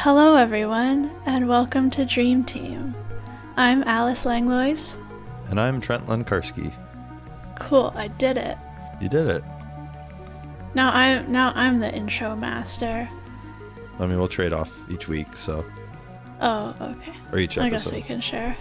Hello everyone, and welcome to Dream Team. I'm Alice Langlois. And I'm Trent Lenkarski. Cool, I did it. You did it. Now I'm the intro master. I mean, we'll trade off each week, so. Oh, okay. Or each episode. I guess we can share.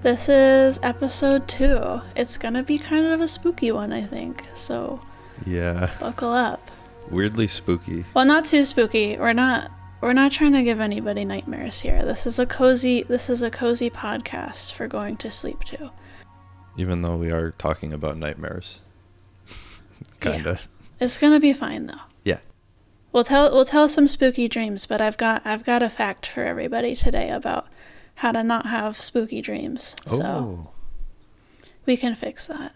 This is episode 2. It's gonna be kind of a spooky one, I think. So. Yeah. Buckle up. Weirdly spooky. Well, not too spooky. We're not trying to give anybody nightmares here. This is a cozy podcast for going to sleep to. Even though we are talking about nightmares. Kinda. Yeah. It's gonna be fine though. Yeah. We'll tell some spooky dreams, but I've got a fact for everybody today about how to not have spooky dreams. So we can fix that.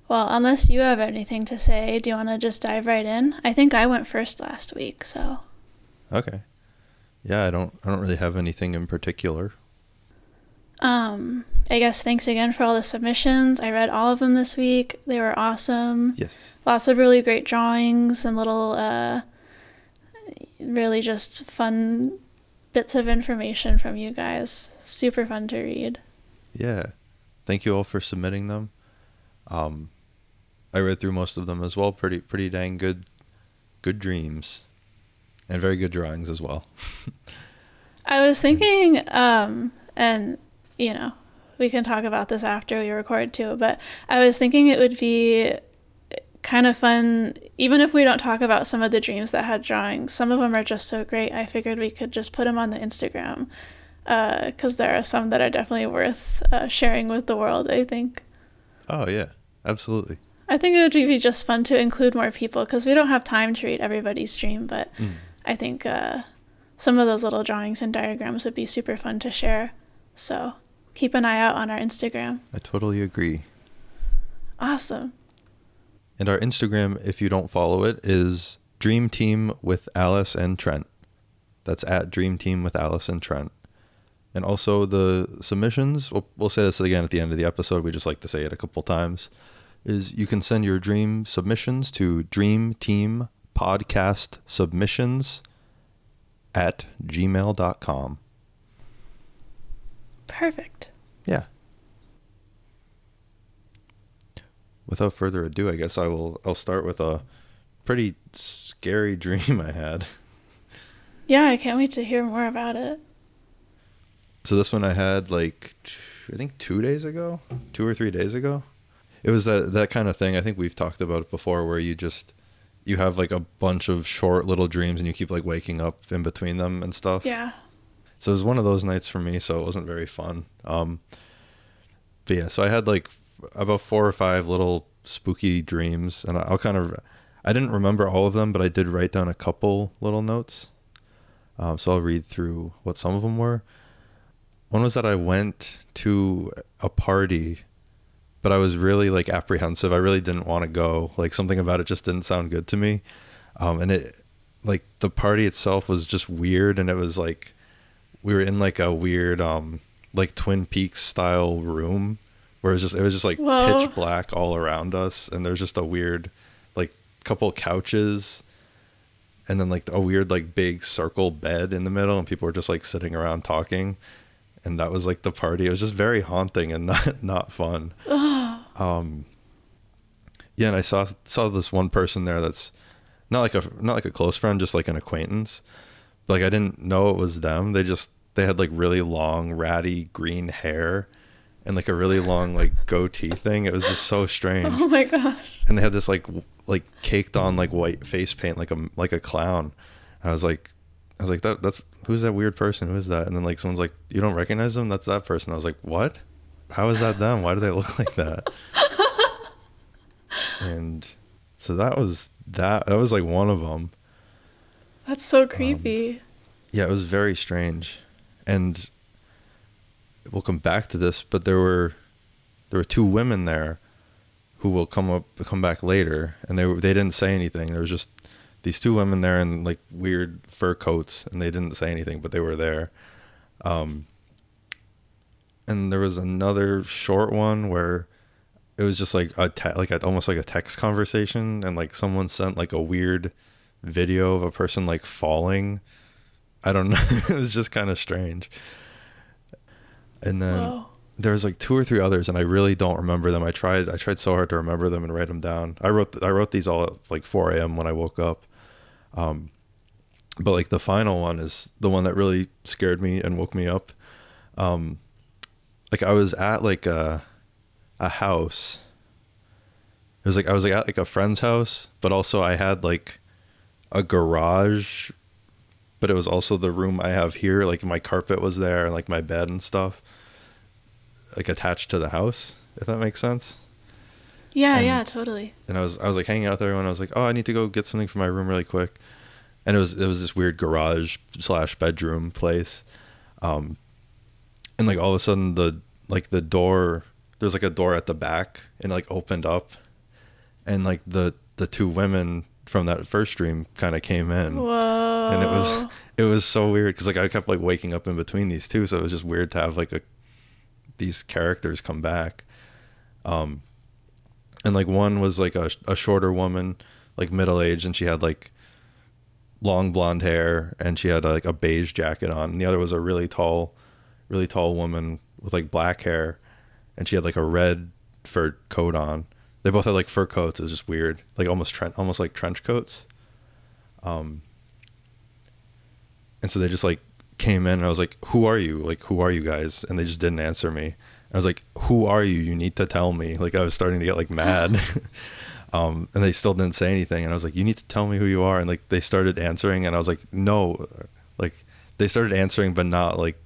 Well, unless you have anything to say, do you want to just dive right in? I think I went first last week, so. Okay. Yeah, I don't really have anything in particular. I guess thanks again for all the submissions. I read all of them this week. They were awesome. Yes. Lots of really great drawings and little, really just fun bits of information from you guys. Super fun to read. Yeah. Thank you all for submitting them. I read through most of them as well. Pretty dang good dreams. And very good drawings as well. I was thinking, and, you know, we can talk about this after we record too, but I was thinking it would be kind of fun, even if we don't talk about some of the dreams that had drawings. Some of them are just so great, I figured we could just put them on the Instagram, because there are some that are definitely worth sharing with the world, I think. Oh, yeah, absolutely. I think it would be just fun to include more people, because we don't have time to read everybody's dream, but I think some of those little drawings and diagrams would be super fun to share. So keep an eye out on our Instagram. I totally agree. Awesome. And our Instagram, if you don't follow it, is Dream Team with Alice and Trent. That's at Dream Team with Alice and Trent. And also the submissions, we'll say this again at the end of the episode, we just like to say it a couple times, is you can send your dream submissions to dreamteampodcastsubmissions at gmail.com. Perfect. Yeah. Without further ado, I guess I'll start with a pretty scary dream I had. Yeah, I can't wait to hear more about it. So this one I had I think 2 or 3 days ago. It was that kind of thing. I think we've talked about it before, where you have like a bunch of short little dreams and you keep like waking up in between them and stuff. Yeah. So it was one of those nights for me, so it wasn't very fun. But yeah, so I had like about 4 or 5 little spooky dreams, and I didn't remember all of them, but I did write down a couple little notes. So I'll read through what some of them were. One was that I went to a party, but I was really like apprehensive. I really didn't want to go. Like something about it just didn't sound good to me. And it, like the party itself was just weird. And it was like, we were in like a weird, like Twin Peaks style room where it was just like Whoa. Pitch black all around us. And there's just a weird, like couple couches and then like a weird, like big circle bed in the middle. And people were just like sitting around talking. And that was like the party. It was just very haunting and not fun. Yeah, and I saw this one person there that's not like a close friend, just like an acquaintance. But, like I didn't know it was them. They had like really long ratty green hair and like a really long like goatee thing. It was just so strange. Oh my gosh. And they had this like caked on like white face paint like a clown. And I was like that's who's that weird person? Who is that? And then like someone's like, you don't recognize them? That's that person. I was like, what? How is that them? Why do they look like that? And so that was like one of them. That's so creepy. Yeah, it was very strange. And we'll come back to this, but there were 2 women there who will come back later, and they didn't say anything. There was just these 2 women there in like weird fur coats, and they didn't say anything, but they were there. And there was another short one where it was just like almost like a text conversation, and like someone sent like a weird video of a person like falling. I don't know. It was just kind of strange. And then Whoa. there was like 2 or 3 others, and I really don't remember them. I tried so hard to remember them and write them down. I wrote these all at like 4 a.m. when I woke up. But like the final one is the one that really scared me and woke me up. Like I was at like a house. It was like I was like at like a friend's house, but also I had like a garage, but it was also the room I have here. Like my carpet was there and like my bed and stuff, like attached to the house, if that makes sense. Yeah, And, yeah, totally. And I was like hanging out there when I was like, oh, I need to go get something from my room really quick. And it was this weird garage / bedroom place. And like all of a sudden the door, there's like a door at the back, and it like opened up, and like the 2 women from that first dream kind of came in. Whoa. And it was so weird because like I kept like waking up in between these 2, so it was just weird to have like these characters come back. And like one was like a shorter woman, like middle-aged, and she had like long blonde hair, and she had like a beige jacket on, and the other was a really tall woman with like black hair, and she had like a red fur coat on. They both had like fur coats. It was just weird, like almost like trench coats. And so they just like came in, and I was like, who are you? Like, who are you guys? And they just didn't answer me. I was like, who are you? You need to tell me. Like I was starting to get like mad. And they still didn't say anything. And I was like, you need to tell me who you are. And like, they started answering, and I was like, no, like they started answering, but not like,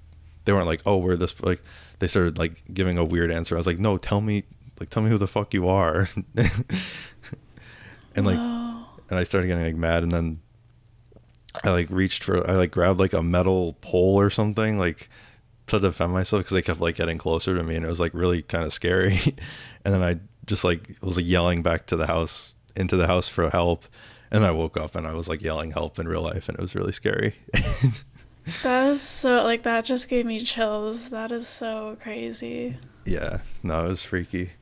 they weren't like, oh, we're this, like they started like giving a weird answer. I was like, no, tell me who the fuck you are. And like, Whoa. and I started getting like mad. And then I like grabbed like a metal pole or something, like to defend myself, because they kept like getting closer to me, and it was like really kind of scary. And then I just like was like yelling back to the house, into the house for help. And I woke up and I was like yelling help in real life, and it was really scary. That was so, like, that just gave me chills. That is so crazy. Yeah, no, it was freaky.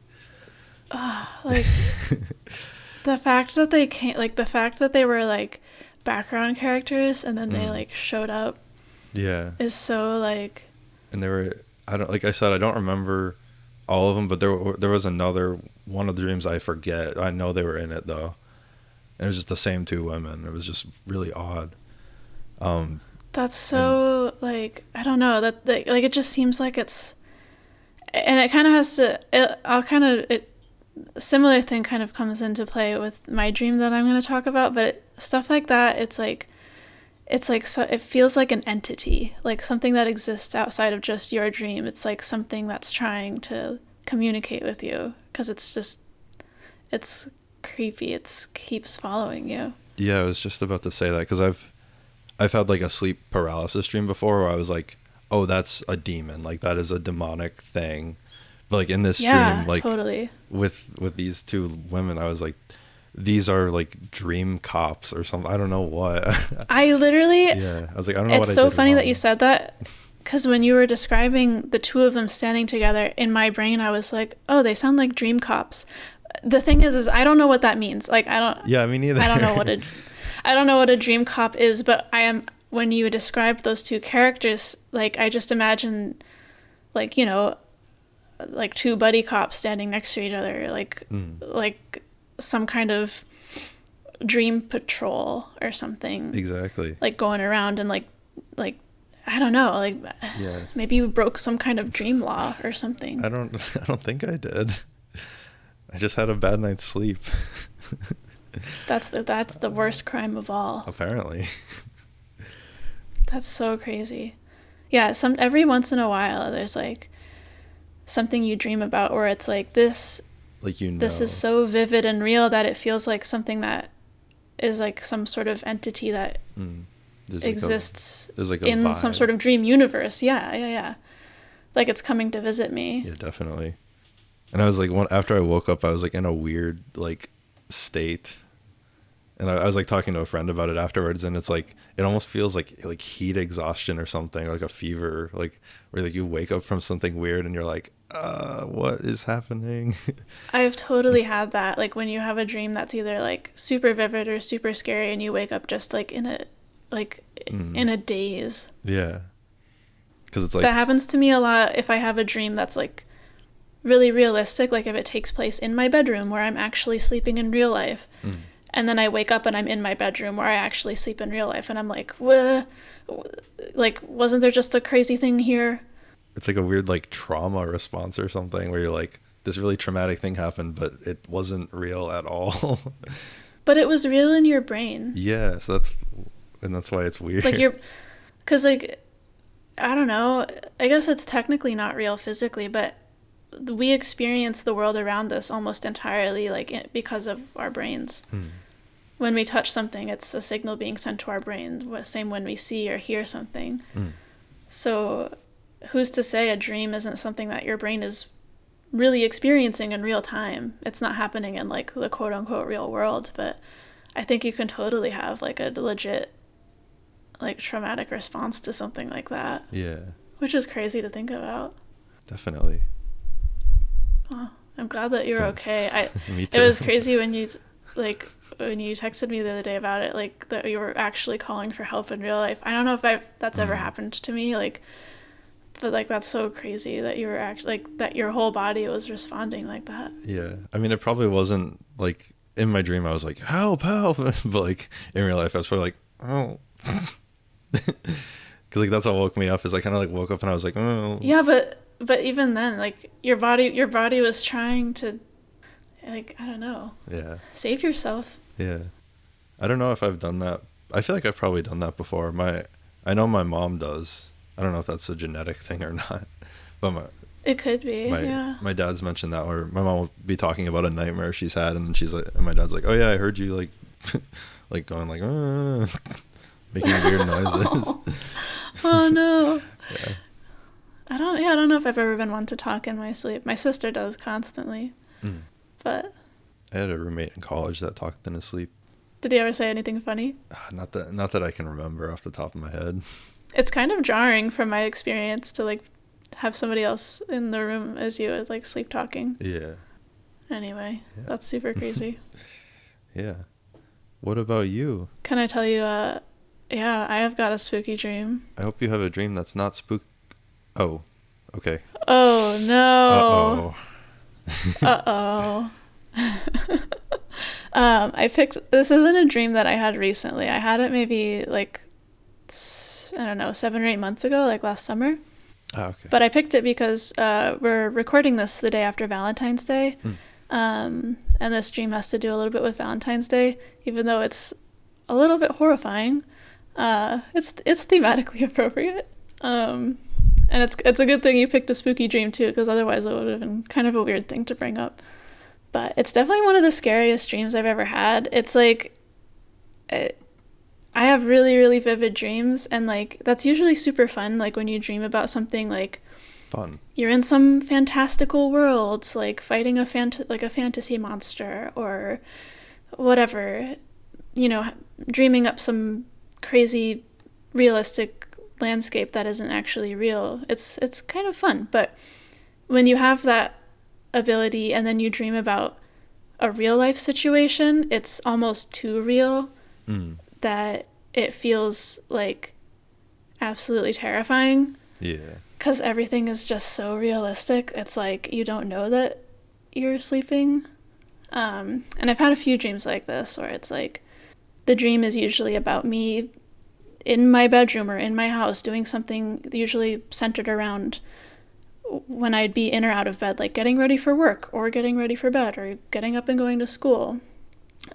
Like, the fact that they came, like, the fact that they were, like, background characters and then they, like, showed up. Yeah. Is so, like... And they were, like I said, I don't remember all of them, but there was another one of the dreams I forget. I know they were in it, though. And it was just the same 2 women. It was just really odd. That's so, like, I don't know, that, like, it just seems like it's, and it kind of has to, similar thing kind of comes into play with my dream that I'm going to talk about, but stuff like that, it's like, so, it feels like an entity, like something that exists outside of just your dream. It's like something that's trying to communicate with you, because it's creepy. It keeps following you. Yeah, I was just about to say that, because I've had like a sleep paralysis dream before where I was like, oh, that's a demon. Like that is a demonic thing. But like in this dream, like totally. with these 2 women, I was like, these are like dream cops or something. I don't know what. I literally, yeah, I was like, I don't know what I did. It's so funny wrong. that you said that, because when you were describing the 2 of them standing together, in my brain I was like, oh, they sound like dream cops. The thing is I don't know what that means. Like Yeah, me neither. I don't know what a dream cop is, but when you described those 2 characters, like I just imagine, like, you know, like 2 buddy cops standing next to each other, like like some kind of dream patrol or something. Exactly. Like going around and like I don't know, like yeah. Maybe you broke some kind of dream law or something. I don't think I did. I just had a bad night's sleep. That's the worst crime of all. Apparently. That's so crazy. Yeah, every once in a while there's like something you dream about where it's like this, like, you know, this is so vivid and real that it feels like something that is like some sort of entity that exists like a in vibe. some sort of dream universe. Yeah. Like it's coming to visit me. Yeah, definitely. And I was like, after I woke up, I was like in a weird like state, And I was like talking to a friend about it afterwards, and it's like it almost feels like heat exhaustion or something, or like a fever, like where like you wake up from something weird and you're like, what is happening? I've totally had that. Like when you have a dream that's either like super vivid or super scary, and you wake up just like in a daze. Yeah, because it's like that happens to me a lot if I have a dream that's like really realistic, like if it takes place in my bedroom where I'm actually sleeping in real life. And then I wake up and I'm in my bedroom where I actually sleep in real life, and I'm like, what? Like, wasn't there just a crazy thing here? It's like a weird like trauma response or something where you're like, this really traumatic thing happened, but it wasn't real at all. But it was real in your brain. Yeah, so that's why it's weird. Like because like, I don't know, I guess it's technically not real physically, but we experience the world around us almost entirely like because of our brains. When we touch something, it's a signal being sent to our brain. Same when we see or hear something. So who's to say a dream isn't something that your brain is really experiencing in real time? It's not happening in like the quote unquote real world, but I think you can totally have like a legit like traumatic response to something like that. Yeah. Which is crazy to think about. Definitely. Oh, I'm glad that you're okay. Me too. It was crazy when you texted me the other day about it, like that you were actually calling for help in real life. I don't know if that's ever happened to me, like, but like that's so crazy that you were actually like that your whole body was responding like that. Yeah, I mean, it probably wasn't like in my dream I was like help, but like in real life I was probably like, oh. Because like that's what woke me up, is I kind of like woke up and I was like, oh. Yeah, but even then, like your body was trying to, like, I don't know. Yeah. Save yourself. Yeah. I don't know if I've done that. I feel like I've probably done that before. I know my mom does. I don't know if that's a genetic thing or not. But it could be. Yeah. My dad's mentioned that, where my mom will be talking about a nightmare she's had, and then she's like, and my dad's like, oh yeah, I heard you like like going like making weird noises. Oh no. Yeah. I don't know if I've ever been one to talk in my sleep. My sister does constantly. But I had a roommate in college that talked in his sleep. Did he ever say anything funny? Not that I can remember off the top of my head. It's kind of jarring from my experience to like have somebody else in the room as you like sleep talking. Yeah. Anyway, yeah. That's super crazy. Yeah. What about you? Can I tell you yeah, I have got a spooky dream. I hope you have a dream that's not spook. Oh, okay. Oh no. Uh-oh. This isn't a dream that I had recently. I had it maybe like, I don't know, 7 or 8 months ago, like last summer. Oh, okay. But I picked it because we're recording this the day after Valentine's Day. And this dream has to do a little bit with Valentine's Day, even though it's a little bit horrifying. It's thematically appropriate. And it's a good thing you picked a spooky dream too, because otherwise it would have been kind of a weird thing to bring up. But it's definitely one of the scariest dreams I've ever had. It's like, I have really, really vivid dreams, and like that's usually super fun. Like when you dream about something like fun, you're in some fantastical worlds, like fighting a fantasy monster or whatever. You know, dreaming up some crazy, realistic landscape that isn't actually real. It's kind of fun. But when you have that ability and then you dream about a real life situation, it's almost too real that it feels like absolutely terrifying. Yeah. Because everything is just so realistic. It's like you don't know that you're sleeping. And I've had a few dreams like this where it's like the dream is usually about me in my bedroom or in my house doing something usually centered around when I'd be in or out of bed, like getting ready for work or getting ready for bed or getting up and going to school.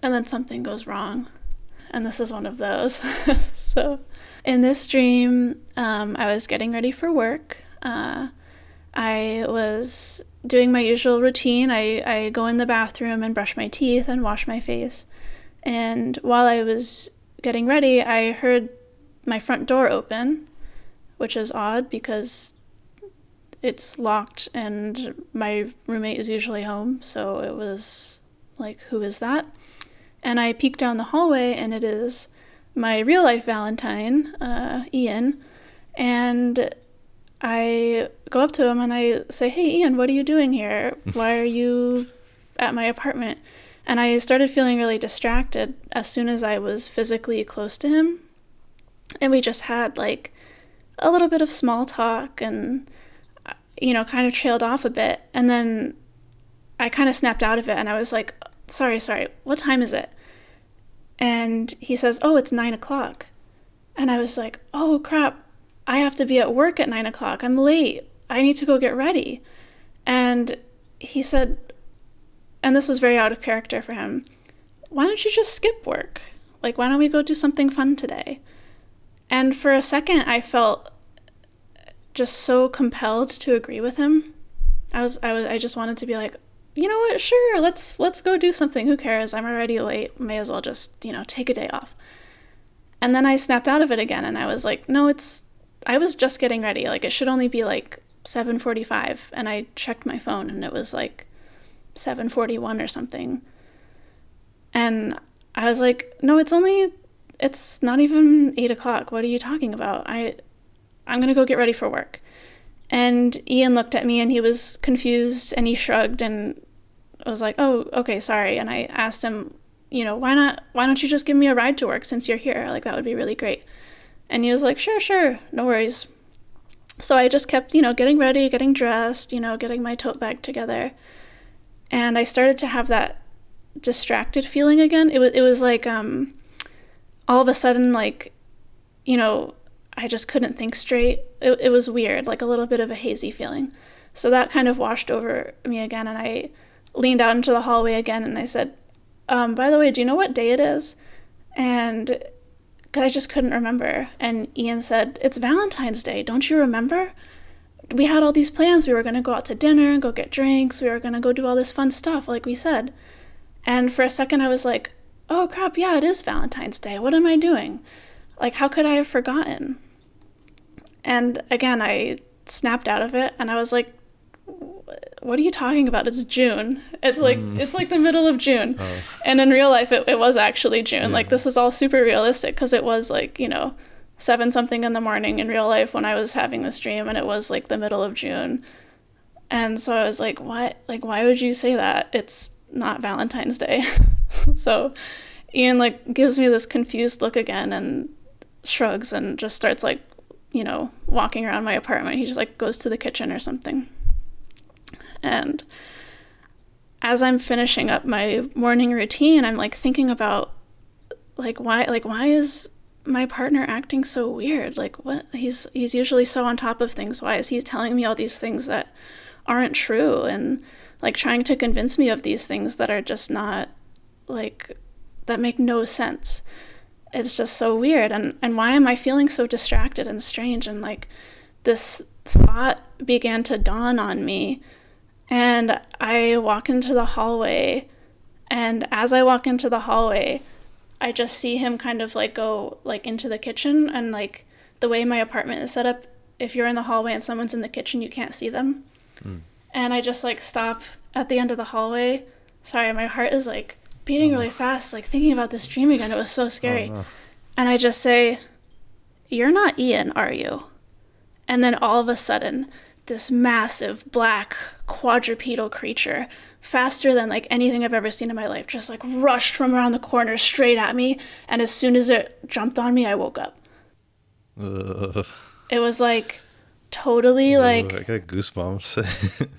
And then something goes wrong. And this is one of those. So in this dream, I was getting ready for work. I was doing my usual routine. I go in the bathroom and brush my teeth and wash my face. And while I was getting ready, I heard my front door open, which is odd because it's locked and my roommate is usually home. So it was like, who is that? And I peek down the hallway, and it is my real life Valentine, Ian. And I go up to him and I say, "Hey, Ian, what are you doing here? Why are you at my apartment?" And I started feeling really distracted as soon as I was physically close to him. And we just had like a little bit of small talk and, kind of trailed off a bit. And then I kind of snapped out of it and I was like, sorry, what time is it? And he says, "Oh, it's 9:00. And I was like, oh crap, I have to be at work at 9:00. I'm late. I need to go get ready. And he said, and this was very out of character for him, "Why don't you just skip work? Like, why don't we go do something fun today?" And for a second, I felt just so compelled to agree with him. I just wanted to be like, you know what, sure, let's go do something. Who cares? I'm already late. May as well just, take a day off. And then I snapped out of it again, and I was like, no, I was just getting ready. Like, it should only be like 7:45, and I checked my phone, and it was like 7:41 or something. And I was like, no, it's not even 8:00. What are you talking about? I'm gonna go get ready for work. And Ian looked at me and he was confused and he shrugged and was like, "Oh, okay, sorry." And I asked him, why don't you just give me a ride to work since you're here? Like, that would be really great. And he was like, sure, no worries. So I just kept, getting ready, getting dressed, getting my tote bag together. And I started to have that distracted feeling again. It was like, all of a sudden, like, I just couldn't think straight. It was weird, like a little bit of a hazy feeling. So that kind of washed over me again, and I leaned out into the hallway again, and I said, by the way, do you know what day it is? And I just couldn't remember. And Ian said, "It's Valentine's Day. Don't you remember? We had all these plans. We were going to go out to dinner and go get drinks. We were going to go do all this fun stuff, like we said." And for a second, I was like, oh crap, yeah, it is Valentine's Day. What am I doing? Like, how could I have forgotten? And again, I snapped out of it and I was like, what are you talking about? It's June. It's like the middle of June. Oh. And in real life, it was actually June. Yeah. Like, this is all super realistic because it was like, 7 something in the morning in real life when I was having this dream, and it was like the middle of June. And so I was like, what? Like, why would you say that? It's not Valentine's Day. So Ian like gives me this confused look again and shrugs and just starts like, walking around my apartment. He just like goes to the kitchen or something. And as I'm finishing up my morning routine, I'm like thinking about why is my partner acting so weird? Like, what? He's usually so on top of things. Why is he telling me all these things that aren't true, and like trying to convince me of these things that are just not like, that make no sense? It's just so weird. And why am I feeling so distracted and strange? And like this thought began to dawn on me, and I walk into the hallway, and as I walk into the hallway, I just see him kind of like go like into the kitchen. And like the way my apartment is set up, if you're in the hallway and someone's in the kitchen, you can't see them. And I just like stop at the end of the hallway. Sorry, my heart is like beating really fast, like thinking about this dream again. It was so scary. Oh, no. And I just say, "You're not Ian, are you?" And then all of a sudden, this massive black quadrupedal creature, faster than like anything I've ever seen in my life, just like rushed from around the corner straight at me. And as soon as it jumped on me, I woke up. It was like totally like, I got goosebumps.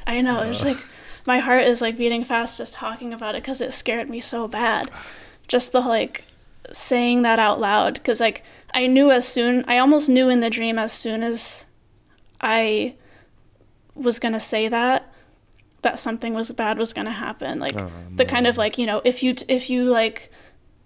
I know, it's like my heart is like beating fast just talking about it because it scared me so bad. Just the like saying that out loud, because like I almost knew in the dream as soon as I was gonna say that something was bad was gonna happen. Like the kind of like, if you like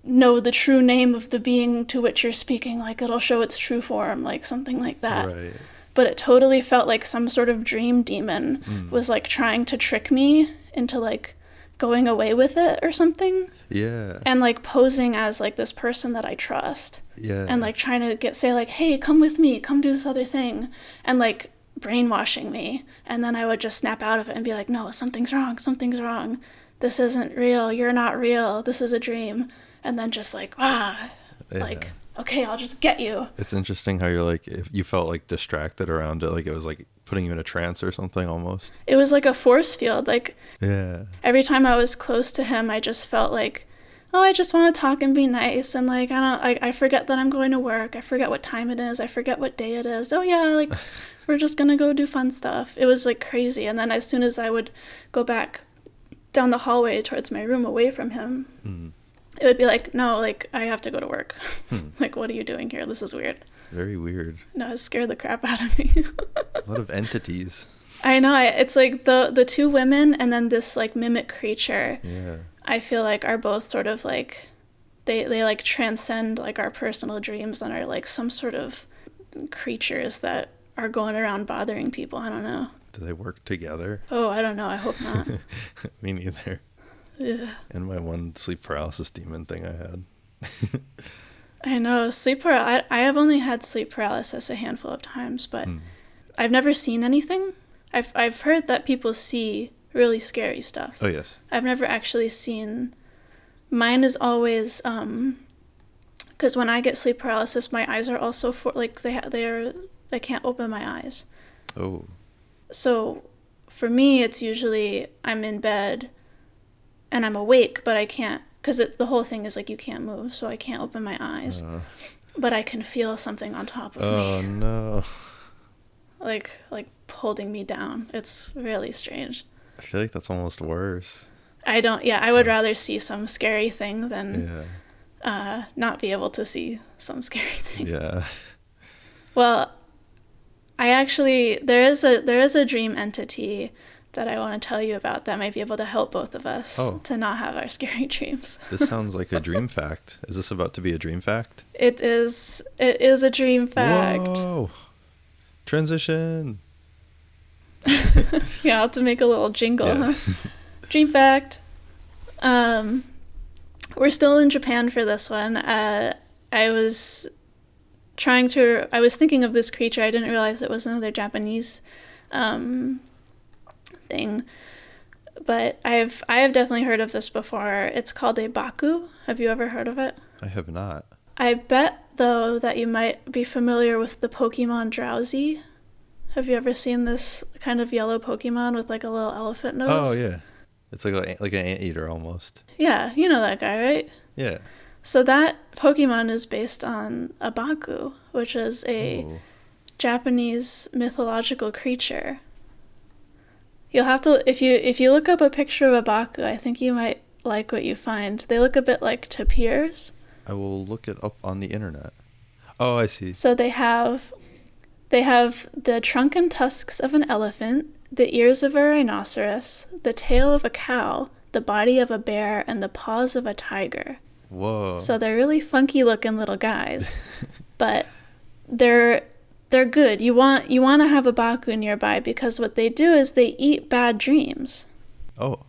know the true name of the being to which you're speaking, like it'll show its true form, like something like that. Right. But it totally felt like some sort of dream demon was like trying to trick me into like going away with it or something. Yeah. And like posing as like this person that I trust. Yeah. And like trying to say like, "Hey, come with me, come do this other thing," and like brainwashing me. And then I would just snap out of it and be like, "No, something's wrong. this isn't real. You're not real. This is a dream. And then just like, like, okay, I'll just get you. It's interesting how you're like, if you felt like distracted around it, like it was like putting you in a trance or something almost. It was like a force field. Like, yeah. Every time I was close to him, I just felt like, oh, I just want to talk and be nice. And like, I forget that I'm going to work. I forget what time it is. I forget what day it is. Oh yeah, like we're just going to go do fun stuff. It was like crazy. And then as soon as I would go back down the hallway towards my room away from him, it would be like, no, like I have to go to work. Like, what are you doing here? This is weird. Very weird. No, it scared the crap out of me. A lot of entities. I know. It's like the two women and then this like mimic creature. Yeah. I feel like are both sort of like, they like transcend like our personal dreams and are like some sort of creatures that are going around bothering people. I don't know. Do they work together? Oh, I don't know. I hope not. Me neither. Ugh. And my one sleep paralysis demon thing I had. I know. I have only had sleep paralysis a handful of times, but I've never seen anything. I've heard that people see really scary stuff. Oh, yes. I've never actually seen... Mine is always... Because when I get sleep paralysis, my eyes are also... I can't open my eyes. Oh. So for me, it's usually I'm in bed and I'm awake, but I can't... Because the whole thing is like you can't move, so I can't open my eyes. But I can feel something on top of me. Oh, no. Like holding me down. It's really strange. I feel like that's almost worse. I would rather see some scary thing than not be able to see some scary thing. Yeah. Well, there is a dream entity that I want to tell you about that might be able to help both of us to not have our scary dreams. This sounds like a dream fact. Is this about to be a dream fact? It is a dream fact. Whoa. Transition. Yeah, I'll have to make a little jingle, huh? Dream fact. We're still in Japan for this one. I was thinking of this creature. I didn't realize it was another Japanese thing. But I have definitely heard of this before. It's called a Baku. Have you ever heard of it? I have not. I bet, though, that you might be familiar with the Pokemon Drowsy. Have you ever seen this kind of yellow Pokemon with like a little elephant nose? Oh, yeah. It's like an anteater almost. Yeah, you know that guy, right? Yeah. So that Pokemon is based on a Baku, which is a Japanese mythological creature. You'll have to, if you look up a picture of a Baku, I think you might like what you find. They look a bit like tapirs. I will look it up on the internet. Oh, I see. So they have the trunk and tusks of an elephant, the ears of a rhinoceros, the tail of a cow, the body of a bear, and the paws of a tiger. Whoa. So they're really funky looking little guys. But they're good. You want to have a Baku nearby because what they do is they eat bad dreams. Oh.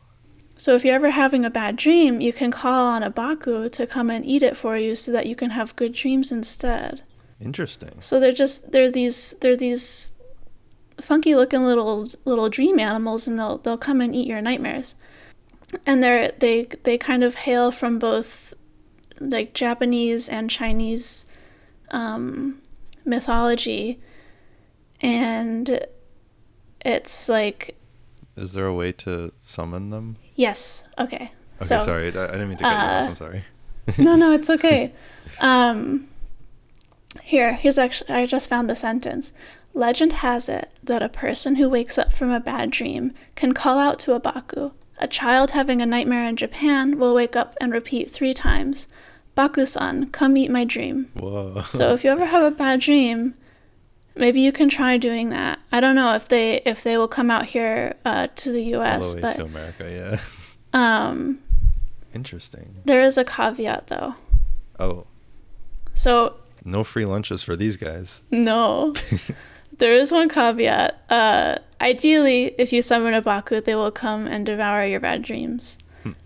So if you're ever having a bad dream, you can call on a Baku to come and eat it for you so that you can have good dreams instead. Interesting. So they're these funky looking little dream animals, and they'll come and eat your nightmares. And they kind of hail from both like Japanese and Chinese mythology, and it's like... Is there a way to summon them? Yes. Okay. Okay, so, sorry. I didn't mean to cut you off. I'm sorry. No, it's okay. Here's actually, I just found the sentence. Legend has it that a person who wakes up from a bad dream can call out to a Baku. A child having a nightmare in Japan will wake up and repeat 3 times, "Baku-san, come eat my dream." Whoa. So if you ever have a bad dream, maybe you can try doing that. I don't know if they will come out here to the U.S. All the way but to America, yeah. Interesting. There is a caveat, though. Oh. So... No free lunches for these guys. No. There is one caveat. Ideally, if you summon a Baku, they will come and devour your bad dreams.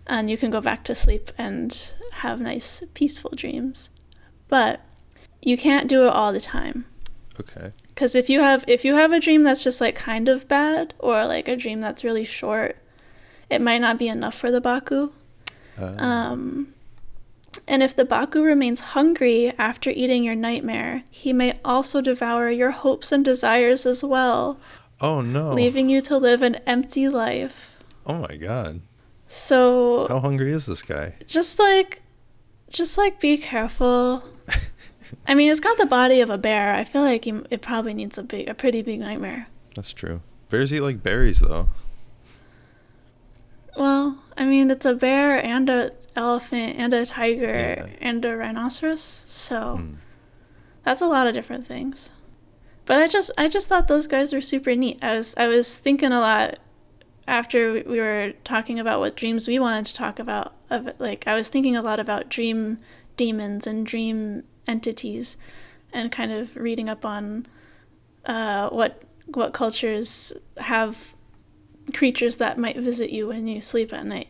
And you can go back to sleep and have nice, peaceful dreams. But you can't do it all the time. Okay. Because if you have a dream that's just like kind of bad, or like a dream that's really short, it might not be enough for the Baku. Uh, And if the Baku remains hungry after eating your nightmare, he may also devour your hopes and desires as well, oh no. leaving you to live an empty life. Oh my god. So How hungry is this guy? just like be careful. I mean, it's got the body of a bear. I feel like it probably needs a pretty big nightmare. That's true. Bears eat like berries though. Well, I mean, it's a bear and a elephant and a tiger Yeah. and a rhinoceros, so that's a lot of different things. But I just thought those guys were super neat. I was thinking a lot after we were talking about what dreams we wanted to talk about. I was thinking a lot about dream demons and dream entities, and kind of reading up on what cultures have creatures that might visit you when you sleep at night.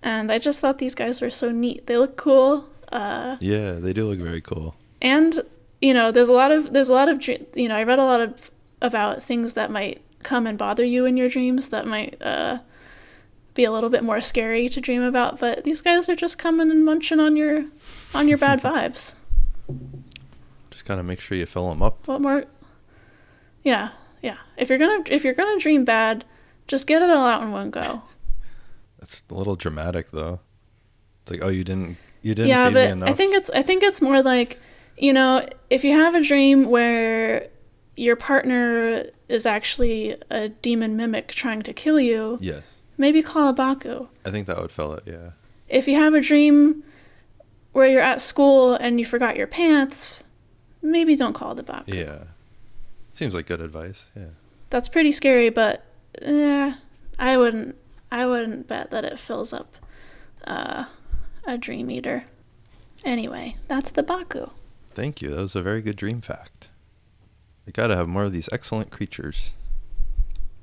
And I just thought these guys were so neat. They look cool. Yeah, they do look very cool. And there's a lot of I read a lot about things that might come and bother you in your dreams that might be a little bit more scary to dream about. But these guys are just coming and munching on your bad vibes. Just gotta make sure you fill them up. What more? Yeah. If you're gonna dream bad, just get it all out in one go. That's a little dramatic though. It's like, oh, you didn't feed Yeah, me but enough. I think it's more like, if you have a dream where your partner is actually a demon mimic trying to kill you, Yes. maybe call a Baku. I think that would fill it, yeah. If you have a dream where you're at school and you forgot your pants, maybe don't call the Baku. Yeah. Seems like good advice, yeah. That's pretty scary, but I wouldn't bet that it fills up a dream eater. Anyway, that's the Baku. Thank you. That was a very good dream fact. We gotta have more of these excellent creatures.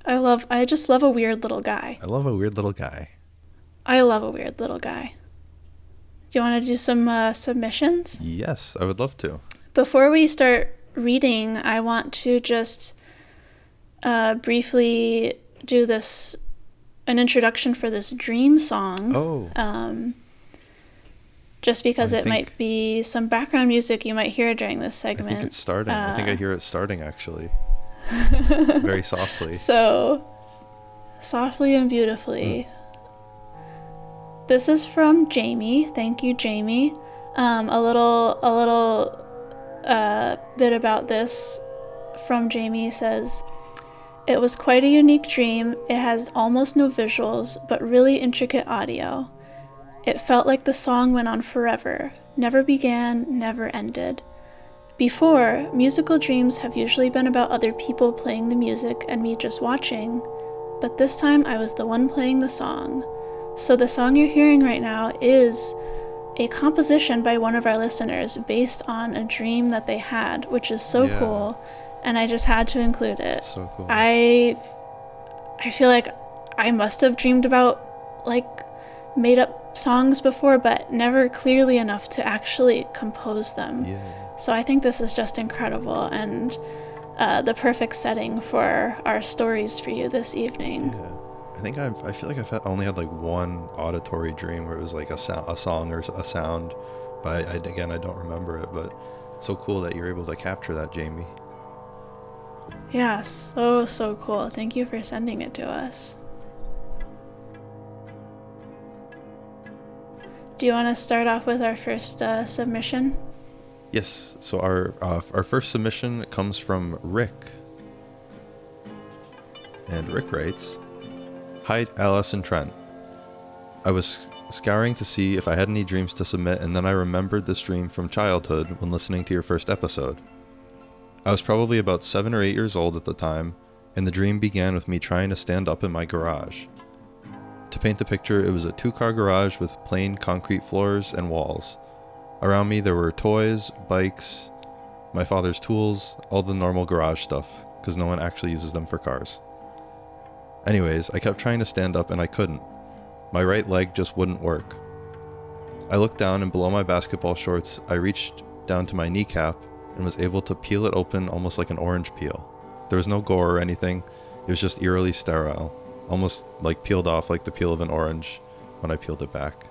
I just love a weird little guy. I love a weird little guy. I love a weird little guy. Do you want to do some submissions? Yes, I would love to. Before we start reading, I want to just briefly do an introduction for this dream song. Oh. Just because I it might think- be some background music you might hear during this I segment. think it's starting. I think I hear it starting actually. Very softly. So, softly and beautifully. This is from Jamie. Thank you, Jamie. A little bit about this from Jamie says, "It was quite a unique dream. It has almost no visuals, but really intricate audio. It felt like the song went on forever, never began, never ended. Before, musical dreams have usually been about other people playing the music and me just watching, but this time I was the one playing the song. So the song you're hearing right now is a composition by one of our listeners based on a dream that they had, which is so cool, and I just had to include it. That's so cool. I feel like I must have dreamed about made up songs before, but never clearly enough to actually compose them. Yeah. So I think this is just incredible and the perfect setting for our stories for you this evening. Yeah. I feel like I've only had like one auditory dream where it was like a song or a sound, but I don't remember it. But it's so cool that you're able to capture that, Jamie. Yeah, so cool. Thank you for sending it to us. Do you want to start off with our first submission? Yes. So our first submission comes from Rick, and Rick writes, "Hi, Alice and Trent. I was scouring to see if I had any dreams to submit, and then I remembered this dream from childhood when listening to your first episode. I was probably about 7 or 8 years old at the time, and the dream began with me trying to stand up in my garage. To paint the picture, it was a 2-car garage with plain concrete floors and walls. Around me there were toys, bikes, my father's tools, all the normal garage stuff, because no one actually uses them for cars. Anyways, I kept trying to stand up and I couldn't. My right leg just wouldn't work. I looked down, and below my basketball shorts, I reached down to my kneecap and was able to peel it open almost like an orange peel. There was no gore or anything, it was just eerily sterile. almost like peeled off like the peel of an orange when I peeled it back.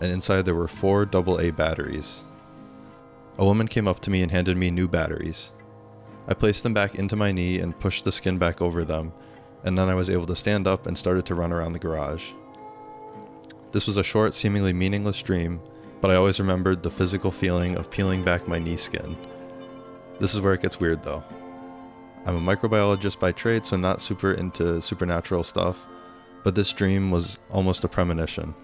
And inside there were 4 AA batteries. A woman came up to me and handed me new batteries. I placed them back into my knee and pushed the skin back over them, and then I was able to stand up and started to run around the garage. This was a short, seemingly meaningless dream, but I always remembered the physical feeling of peeling back my knee skin. This is where it gets weird though. I'm a microbiologist by trade, so not super into supernatural stuff, but this dream was almost a premonition.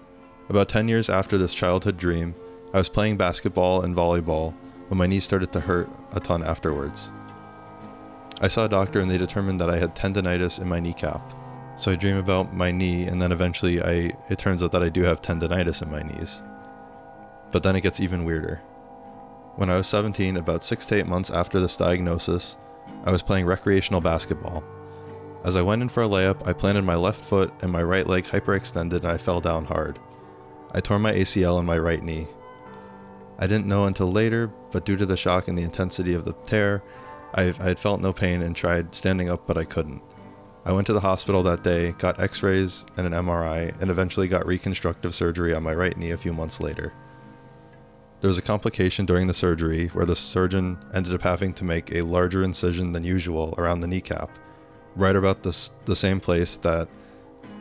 About 10 years after this childhood dream, I was playing basketball and volleyball when my knee started to hurt a ton afterwards. I saw a doctor and they determined that I had tendinitis in my kneecap. So I dream about my knee, and then eventually it turns out that I do have tendinitis in my knees. But then it gets even weirder. When I was 17, about 6 to 8 months after this diagnosis, I was playing recreational basketball. As I went in for a layup, I planted my left foot and my right leg hyperextended and I fell down hard. I tore my ACL in my right knee. I didn't know until later, but due to the shock and the intensity of the tear, I had felt no pain and tried standing up, but I couldn't. I went to the hospital that day, got x-rays and an MRI, and eventually got reconstructive surgery on my right knee a few months later. There was a complication during the surgery where the surgeon ended up having to make a larger incision than usual around the kneecap, right about the same place that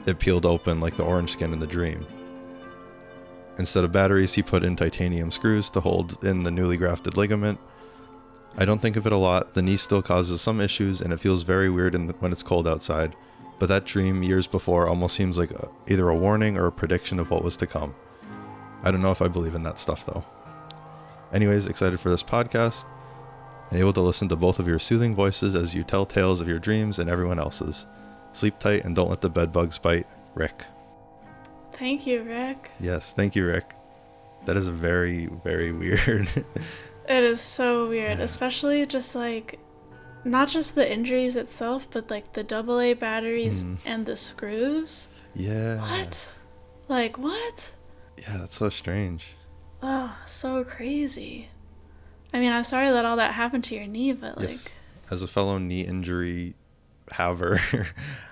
it peeled open like the orange skin in the dream. Instead of batteries, he put in titanium screws to hold in the newly grafted ligament. I don't think of it a lot. The knee still causes some issues and it feels very weird when it's cold outside, but that dream years before almost seems like either a warning or a prediction of what was to come. I don't know if I believe in that stuff though. Anyways, excited for this podcast and able to listen to both of your soothing voices as you tell tales of your dreams and everyone else's. Sleep tight and don't let the bed bugs bite. Rick. Thank you, Rick. Yes, thank you, Rick. That is very, very weird. It is so weird, Yeah. Especially just like, not just the injuries itself, but like the AA batteries and the screws. Yeah. What? Like, what? Yeah, that's so strange. Oh, so crazy. I mean, I'm sorry that all that happened to your knee, but like... Yes. As a fellow knee injury haver,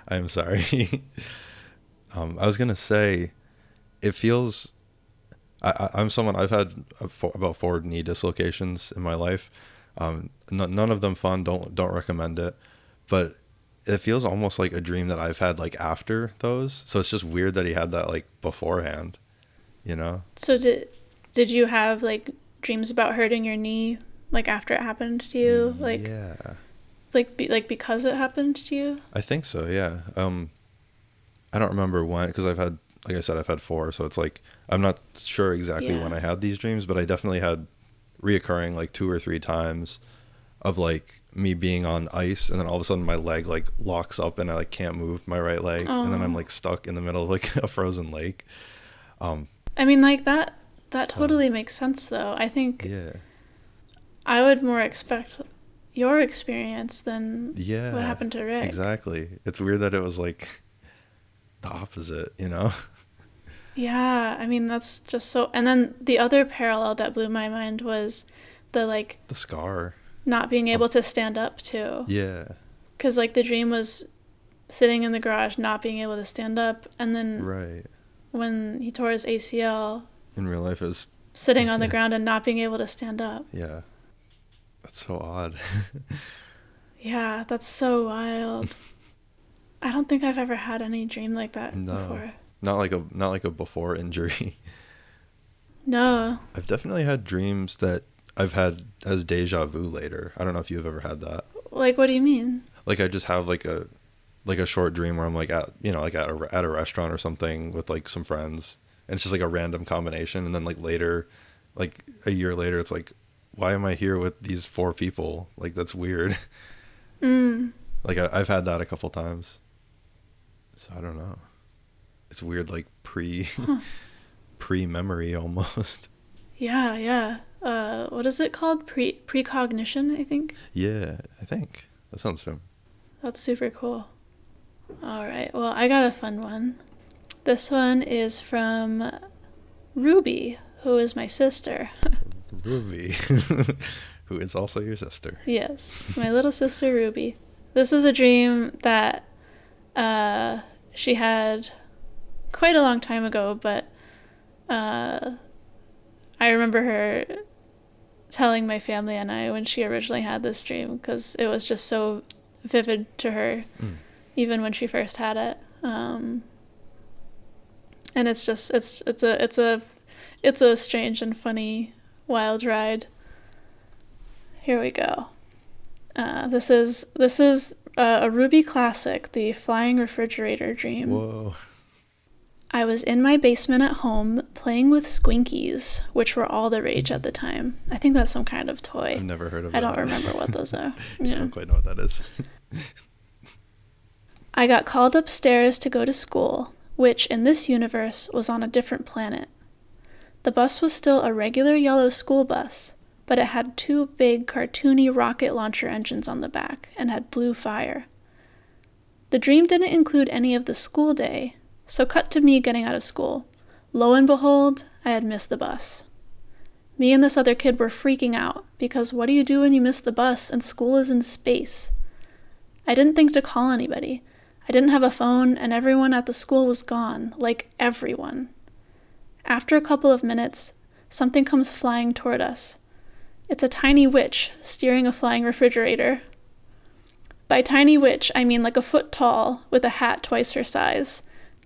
I'm sorry. I was going to say, it feels... I'm someone, I've had about 4 knee dislocations in my life. None of them fun, don't recommend it. But it feels almost like a dream that I've had like after those. So it's just weird that he had that like beforehand, you know? So did you have like dreams about hurting your knee like after it happened to you? Like, yeah. Like because it happened to you? I think so, yeah. I don't remember when, because I've had, like I said, I've had 4, so it's like, I'm not sure exactly when I had these dreams, but I definitely had reoccurring like 2 or 3 times of like me being on ice, and then all of a sudden my leg like locks up and I like can't move my right leg, and then I'm like stuck in the middle of like a frozen lake. I mean, like that totally makes sense though. I think I would more expect your experience than what happened to Rick. Exactly. It's weird that it was like the opposite, you know? Yeah, I mean, that's just so... And then the other parallel that blew my mind was the scar. Not being able to stand up, too. Yeah. Because, like, the dream was sitting in the garage, not being able to stand up, and then when he tore his ACL... In real life, it was... Sitting on the ground and not being able to stand up. Yeah. That's so odd. Yeah, that's so wild. I don't think I've ever had any dream like that before. Not like a before injury. No. I've definitely had dreams that I've had as deja vu later. I don't know if you've ever had that. Like, what do you mean? Like, I just have like a short dream where I'm like at a restaurant or something with like some friends, and it's just like a random combination, and then like later, like a year later, it's like, why am I here with these 4 people? Like, that's weird. Like I've had that a couple times. So I don't know. It's weird, like pre-memory almost. Yeah. What is it called? Precognition, I think? Yeah, I think. That sounds fun. That's super cool. All right. Well, I got a fun one. This one is from Ruby, who is my sister. Ruby, who is also your sister. Yes, my little sister Ruby. This is a dream that She had quite a long time ago, but I remember her telling my family and I when she originally had this dream, because it was just so vivid to her, even when she first had it. And it's just it's a strange and funny wild ride. Here we go. This is a Ruby classic, the flying refrigerator dream. Whoa. I was in my basement at home playing with squinkies, which were all the rage at the time. I think that's some kind of toy. I've never heard of that. I don't remember what those are. I don't quite know what that is. I got called upstairs to go to school, which in this universe was on a different planet. The bus was still a regular yellow school bus, but it had 2 big cartoony rocket launcher engines on the back and had blue fire. The dream didn't include any of the school day, so cut to me getting out of school. Lo and behold, I had missed the bus. Me and this other kid were freaking out, because what do you do when you miss the bus and school is in space? I didn't think to call anybody. I didn't have a phone, and everyone at the school was gone, like everyone. After a couple of minutes, something comes flying toward us. It's a tiny witch steering a flying refrigerator. By tiny witch, I mean like a foot tall, with a hat twice her size.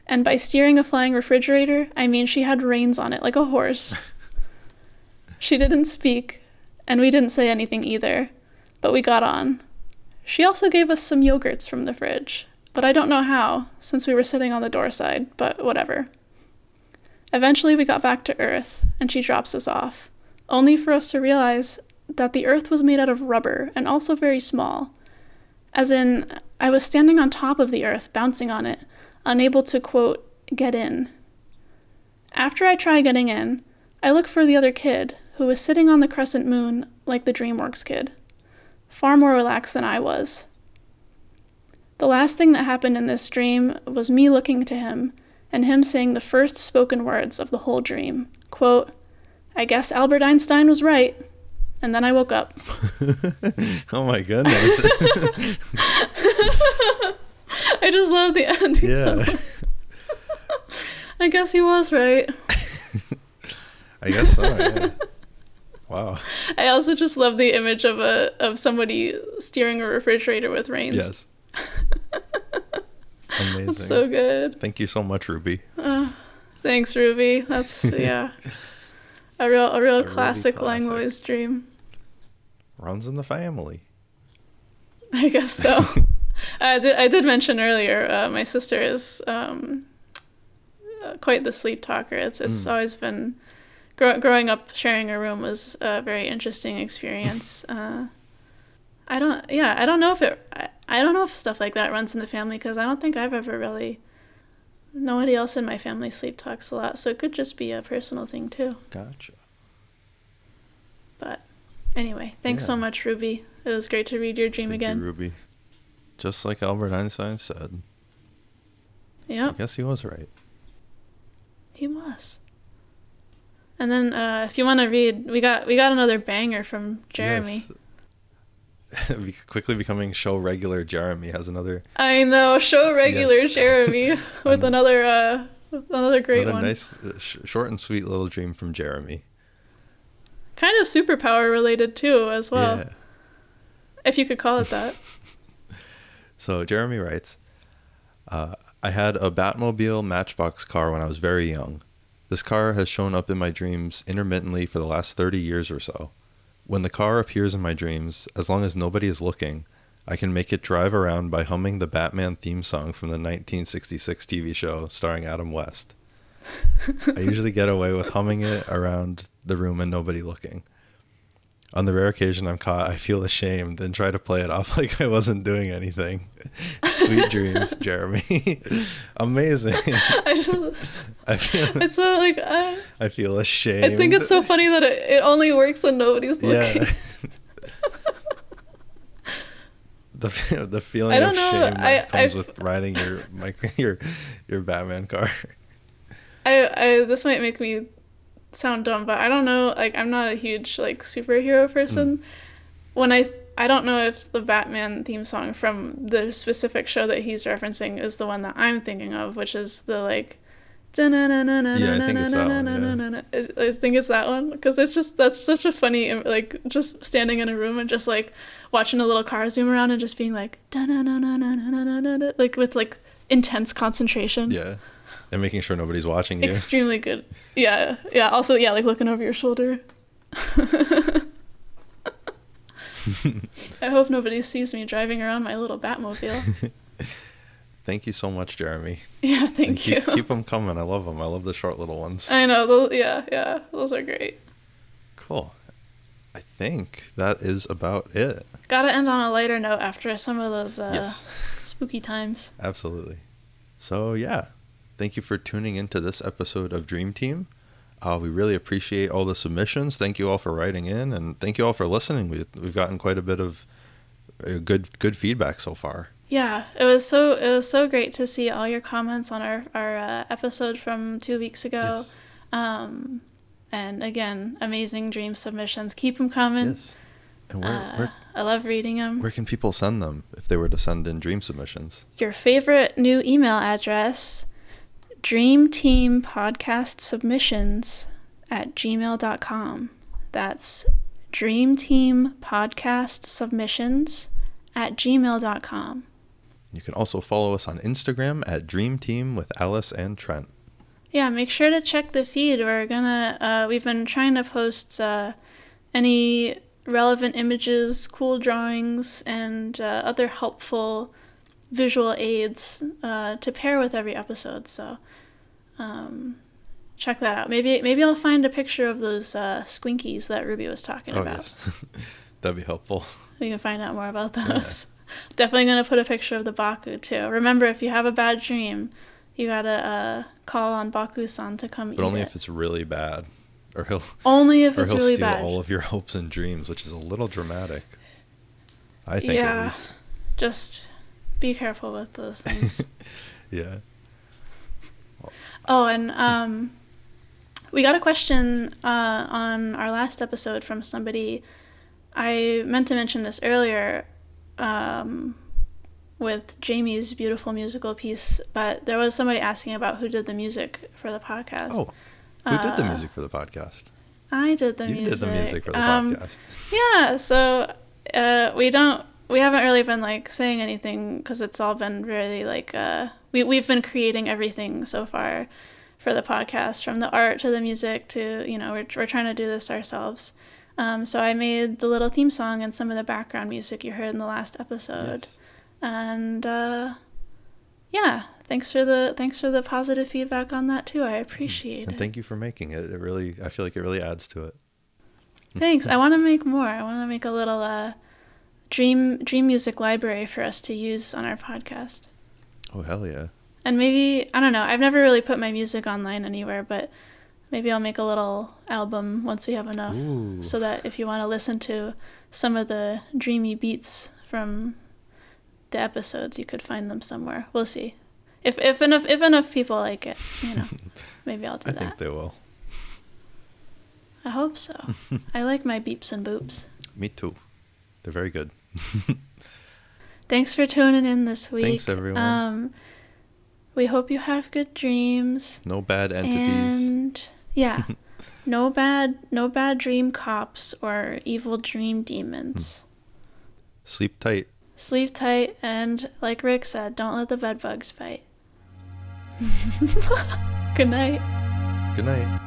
And by steering a flying refrigerator, I mean she had reins on it like a horse. She didn't speak, and we didn't say anything either, but we got on. She also gave us some yogurts from the fridge, but I don't know how, since we were sitting on the door side, but whatever. Eventually we got back to Earth, and she drops us off, only for us to realize that the Earth was made out of rubber and also very small. As in, I was standing on top of the Earth, bouncing on it, unable to, quote, get in. After I try getting in, I look for the other kid, who was sitting on the crescent moon like the DreamWorks kid, far more relaxed than I was. The last thing that happened in this dream was me looking to him, and him saying the first spoken words of the whole dream, quote, I guess Albert Einstein was right. And then I woke up. Oh my goodness. I just love the ending. Yeah. So I guess he was right. I guess so, yeah. Wow. I also just love the image of somebody steering a refrigerator with reins. Yes. Amazing. That's so good. Thank you so much, Ruby. Thanks, Ruby. That's yeah. A real classic classic. Langlois dream. Runs in the family. I guess so. I did mention earlier, my sister is quite the sleep talker. It's always been growing up. Sharing a room was a very interesting experience. I don't know if stuff like that runs in the family, because I don't think I've ever really. Nobody else in my family sleep talks a lot, so it could just be a personal thing too. Gotcha. But anyway, thanks so much, Ruby. It was great to read your dream again. Thank you, Ruby. Just like Albert Einstein said. Yeah. I guess he was right. He was. And then if you want to read, we got another banger from Jeremy. Yes. Quickly becoming show regular Jeremy has another. I know, show regular Jeremy with another great one. Nice, short and sweet little dream from Jeremy. Kind of superpower related too, as well. Yeah. If you could call it that. So Jeremy writes, I had a Batmobile Matchbox car when I was very young. This car has shown up in my dreams intermittently for the last 30 years or so. When the car appears in my dreams, as long as nobody is looking, I can make it drive around by humming the Batman theme song from the 1966 TV show starring Adam West. I usually get away with humming it around the room and nobody looking. On the rare occasion I'm caught, I feel ashamed and try to play it off like I wasn't doing anything. Sweet dreams, Jeremy. Amazing. I feel ashamed. I think it's so funny that it only works when nobody's looking. Yeah. The feeling of shame that comes with riding your Batman car. This might make me sound dumb, but I don't know, like I'm not a huge like superhero person. When I I don't know if the Batman theme song from the specific show that he's referencing is the one that I'm thinking of, which is the like. Yeah, I think it's that one. Yeah. I think it's that one because that's such a funny, like, just standing in a room and just like watching a little car zoom around and just being like like with like intense concentration. Yeah, and making sure nobody's watching you. Extremely good. Yeah. Also, yeah, like looking over your shoulder. I hope nobody sees me driving around my little Batmobile. Thank you so much, Jeremy. Yeah, thank you. Keep them coming. I love them. I love the short little ones. I know. Yeah. Those are great. Cool. I think that is about it. Gotta end on a lighter note after some of those yes. spooky times. Absolutely. So, yeah. Thank you for tuning into this episode of Dream Team. We really appreciate all the submissions. Thank you all for writing in, and thank you all for listening. We've gotten quite a bit of good feedback so far. Yeah, it was so great to see all your comments on our episode from 2 weeks ago. Yes. And again, amazing dream submissions. Keep them coming. Yes. And where I love reading them. Where can people send them if they were to send in dream submissions? Your favorite new email address, dreamteampodcastsubmissions@gmail.com. That's dreamteampodcastsubmissions@gmail.com. You can also follow us on Instagram at Dream Team with Alice and Trent. Yeah, make sure to check the feed. We've been trying to post any relevant images, cool drawings, and other helpful visual aids to pair with every episode. So check that out. Maybe I'll find a picture of those squinkies that Ruby was talking about. Yes. That'd be helpful. We can find out more about those. Yeah. Definitely going to put a picture of the Baku, too. Remember, if you have a bad dream, you got to call on Baku-san to come eat it. But only if it's really bad. Or he'll steal all of your hopes and dreams, which is a little dramatic. I think, at least. Just be careful with those things. Yeah. Oh, and we got a question on our last episode from somebody. I meant to mention this earlier with Jamie's beautiful musical piece, but there was somebody asking about who did the music for the podcast. Oh, who did the music for the podcast? I did the music. You did the music for the podcast. Yeah, so we haven't really been like saying anything because it's all been really like we've been creating everything so far for the podcast, from the art to the music to, we're trying to do this ourselves. So I made the little theme song and some of the background music you heard in the last episode. Yes. And thanks for the positive feedback on that too. I appreciate it. And thank you for making it. I feel like it really adds to it. Thanks. I want to make more. I want to make a little dream music library for us to use on our podcast. Oh, hell yeah. And maybe, I don't know, I've never really put my music online anywhere, but maybe I'll make a little album once we have enough. Ooh. So that if you want to listen to some of the dreamy beats from the episodes, you could find them somewhere. We'll see. If enough people like it, maybe I'll do that. I think they will. I hope so. I like my beeps and boops. Me too. They're very good. Thanks for tuning in this week. Thanks, everyone. We hope you have good dreams. No bad entities. And yeah, no bad dream cops or evil dream demons. Sleep tight. Sleep tight, and like Rick said, don't let the bed bugs bite. Good night. Good night.